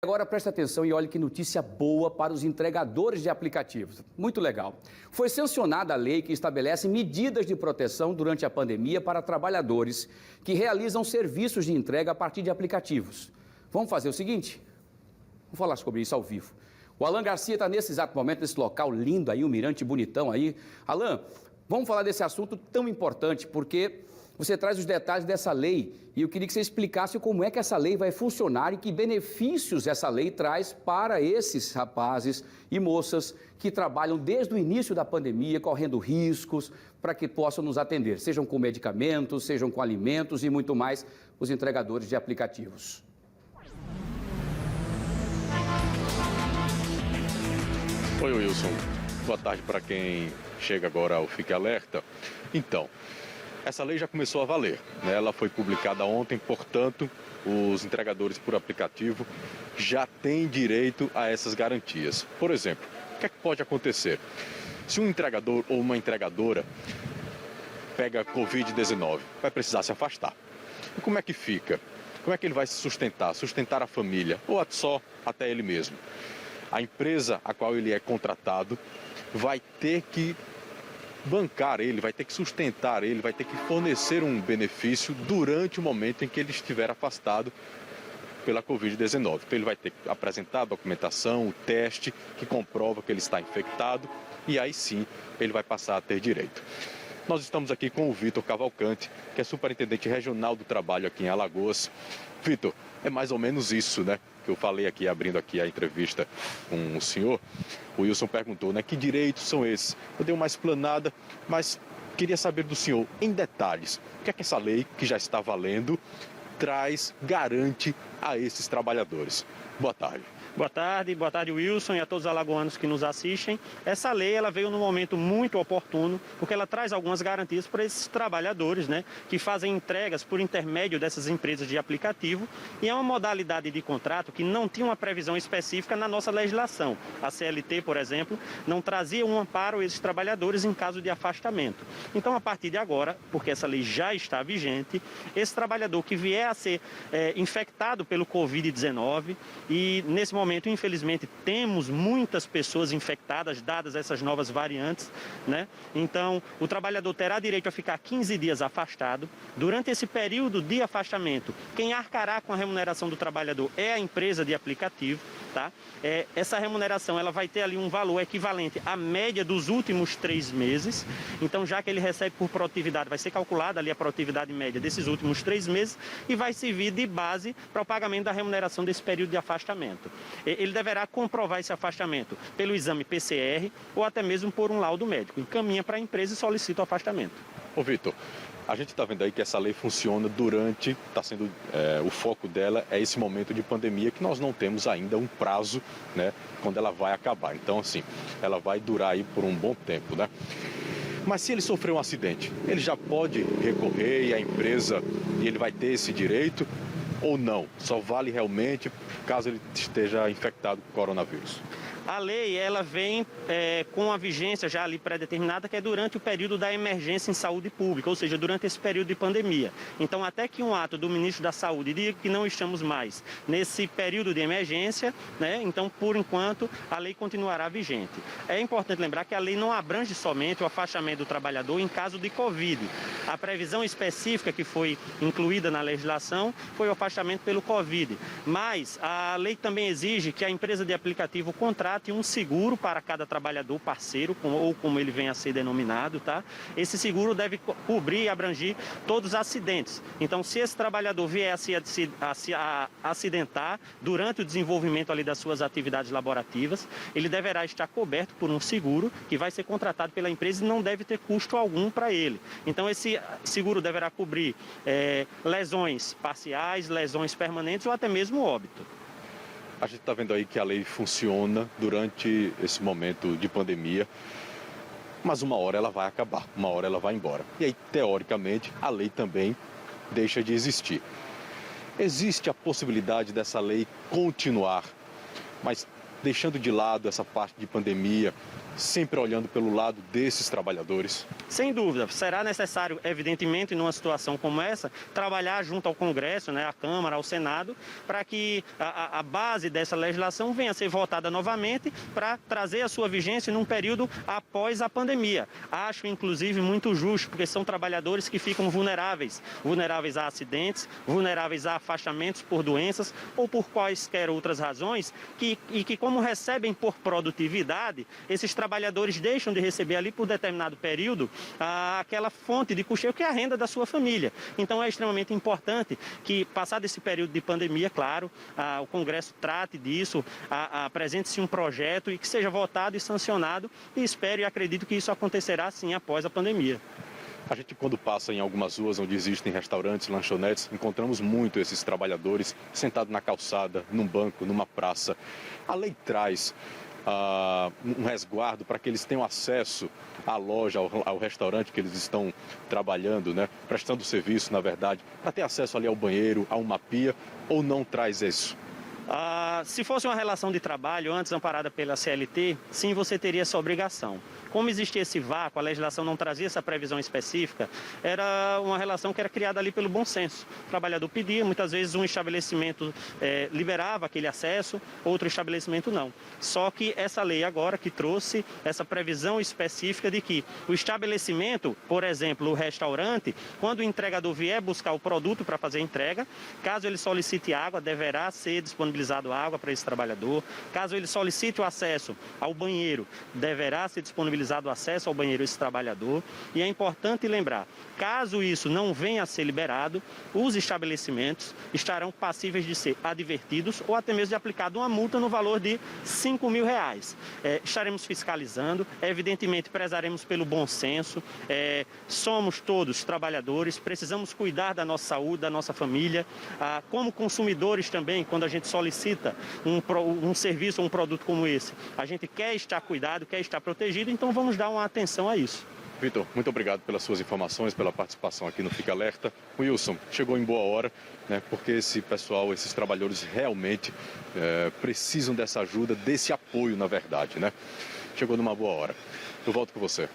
Agora preste atenção e olhe que notícia boa para os entregadores de aplicativos. Muito legal. Foi sancionada a lei que estabelece medidas de proteção durante a pandemia para trabalhadores que realizam serviços de entrega a partir de aplicativos. Vamos fazer o seguinte? Vamos falar sobre isso ao vivo. O Alan Garcia está nesse exato momento, nesse local lindo aí, um mirante bonitão aí. Alan, vamos falar desse assunto tão importante, porque você traz os detalhes dessa lei e eu queria que você explicasse como é que essa lei vai funcionar e que benefícios essa lei traz para esses rapazes e moças que trabalham desde o início da pandemia, correndo riscos para que possam nos atender, sejam com medicamentos, sejam com alimentos e muito mais, os entregadores de aplicativos. Oi, Wilson. Boa tarde para quem chega agora ao Fique Alerta. Então, essa lei já começou a valer, né? Ela foi publicada ontem, portanto, os entregadores por aplicativo já têm direito a essas garantias. Por exemplo, o que é que pode acontecer? Se um entregador ou uma entregadora pega Covid-19, vai precisar se afastar. E como é que fica? Como é que ele vai se sustentar? Sustentar a família ou só até ele mesmo? A empresa a qual ele é contratado vai ter que bancar ele, vai ter que sustentar ele, vai ter que fornecer um benefício durante o momento em que ele estiver afastado pela Covid-19. Então ele vai ter que apresentar a documentação, o teste que comprova que ele está infectado e aí sim ele vai passar a ter direito. Nós estamos aqui com o Vitor Cavalcante, que é superintendente regional do trabalho aqui em Alagoas. Vitor, é mais ou menos isso, né? Que eu falei aqui, abrindo aqui a entrevista com o senhor. O Wilson perguntou, né? Que direitos são esses? Eu dei uma explanada, mas queria saber do senhor, em detalhes, o que é que essa lei, que já está valendo, traz, garante a esses trabalhadores. Boa tarde. Boa tarde Wilson e a todos os alagoanos que nos assistem. Essa lei ela veio num momento muito oportuno, porque ela traz algumas garantias para esses trabalhadores, né, que fazem entregas por intermédio dessas empresas de aplicativo e é uma modalidade de contrato que não tinha uma previsão específica na nossa legislação. A CLT, por exemplo, não trazia um amparo a esses trabalhadores em caso de afastamento. Então, a partir de agora, porque essa lei já está vigente, esse trabalhador que vier a ser infectado pelo Covid-19 e nesse momento, infelizmente, temos muitas pessoas infectadas, dadas essas novas variantes, né? Então, o trabalhador terá direito a ficar 15 dias afastado. Durante esse período de afastamento, quem arcará com a remuneração do trabalhador é a empresa de aplicativo, tá? Essa remuneração ela vai ter ali um valor equivalente à média dos últimos 3 meses. Então, já que ele recebe por produtividade, vai ser calculada ali a produtividade média desses últimos 3 meses e vai servir de base para o pagamento da remuneração desse período de afastamento. Ele deverá comprovar esse afastamento pelo exame PCR ou até mesmo por um laudo médico. Encaminha para a empresa e solicita o afastamento. Ô Vitor, a gente está vendo aí que essa lei funciona durante, está sendo, o foco dela é esse momento de pandemia que nós não temos ainda um prazo, né, quando ela vai acabar. Então, assim, ela vai durar aí por um bom tempo, né? Mas se ele sofrer um acidente, ele já pode recorrer e a empresa, e ele vai ter esse direito ou não? Só vale realmente caso ele esteja infectado com coronavírus? A lei ela vem com a vigência já ali pré-determinada, que é durante o período da emergência em saúde pública, ou seja, durante esse período de pandemia. Então, até que um ato do ministro da Saúde diga que não estamos mais nesse período de emergência, né? Então, por enquanto, a lei continuará vigente. É importante lembrar que a lei não abrange somente o afastamento do trabalhador em caso de Covid. A previsão específica que foi incluída na legislação foi o afastamento pelo Covid. Mas a lei também exige que a empresa de aplicativo contrate um seguro para cada trabalhador parceiro, ou como ele vem a ser denominado, tá? Esse seguro deve cobrir e abranger todos os acidentes. Então, se esse trabalhador vier a se acidentar durante o desenvolvimento ali das suas atividades laborativas, ele deverá estar coberto por um seguro que vai ser contratado pela empresa e não deve ter custo algum para ele. Então, esse seguro deverá cobrir lesões parciais, lesões permanentes ou até mesmo óbito. A gente está vendo aí que a lei funciona durante esse momento de pandemia, mas uma hora ela vai acabar, uma hora ela vai embora. E aí, teoricamente, a lei também deixa de existir. Existe a possibilidade dessa lei continuar, mas deixando de lado essa parte de pandemia, sempre olhando pelo lado desses trabalhadores? Sem dúvida, será necessário, evidentemente, numa situação como essa, trabalhar junto ao Congresso, né, à Câmara, ao Senado, para que a base dessa legislação venha a ser votada novamente para trazer a sua vigência num período após a pandemia. Acho, inclusive, muito justo, porque são trabalhadores que ficam vulneráveis a acidentes, vulneráveis a afastamentos por doenças ou por quaisquer outras razões, e que como recebem por produtividade, esses trabalhadores deixam de receber ali por determinado período aquela fonte de custeio que é a renda da sua família. Então é extremamente importante que, passado esse período de pandemia, claro, o Congresso trate disso, apresente-se um projeto e que seja votado e sancionado, e espero e acredito que isso acontecerá sim após a pandemia. A gente, quando passa em algumas ruas onde existem restaurantes, lanchonetes, encontramos muito esses trabalhadores sentados na calçada, num banco, numa praça. A lei traz um resguardo para que eles tenham acesso à loja, ao restaurante que eles estão trabalhando, né? Prestando serviço, na verdade, para ter acesso ali ao banheiro, a uma pia, ou não traz isso? Se fosse uma relação de trabalho antes amparada pela CLT, sim, você teria essa obrigação. Como existia esse vácuo, a legislação não trazia essa previsão específica, era uma relação que era criada ali pelo bom senso. O trabalhador pedia, muitas vezes um estabelecimento liberava aquele acesso, outro estabelecimento não. Só que essa lei agora que trouxe essa previsão específica de que o estabelecimento, por exemplo, o restaurante, quando o entregador vier buscar o produto para fazer a entrega, caso ele solicite água, deverá ser disponibilizado água para esse trabalhador. Caso ele solicite o acesso ao banheiro, deverá ser disponibilizado o acesso ao banheiro esse trabalhador. E é importante lembrar, caso isso não venha a ser liberado, os estabelecimentos estarão passíveis de ser advertidos ou até mesmo de aplicada uma multa no valor de R$5.000. Estaremos fiscalizando, evidentemente prezaremos pelo bom senso, somos todos trabalhadores, precisamos cuidar da nossa saúde, da nossa família, como consumidores também, quando a gente solicita um serviço ou um produto como esse, a gente quer estar cuidado, quer estar protegido, então vamos dar uma atenção a isso. Vitor, muito obrigado pelas suas informações, pela participação aqui no Fique Alerta. Wilson, chegou em boa hora, né, porque esse pessoal, esses trabalhadores realmente precisam dessa ajuda, desse apoio, na verdade, né? Chegou numa boa hora. Eu volto com você.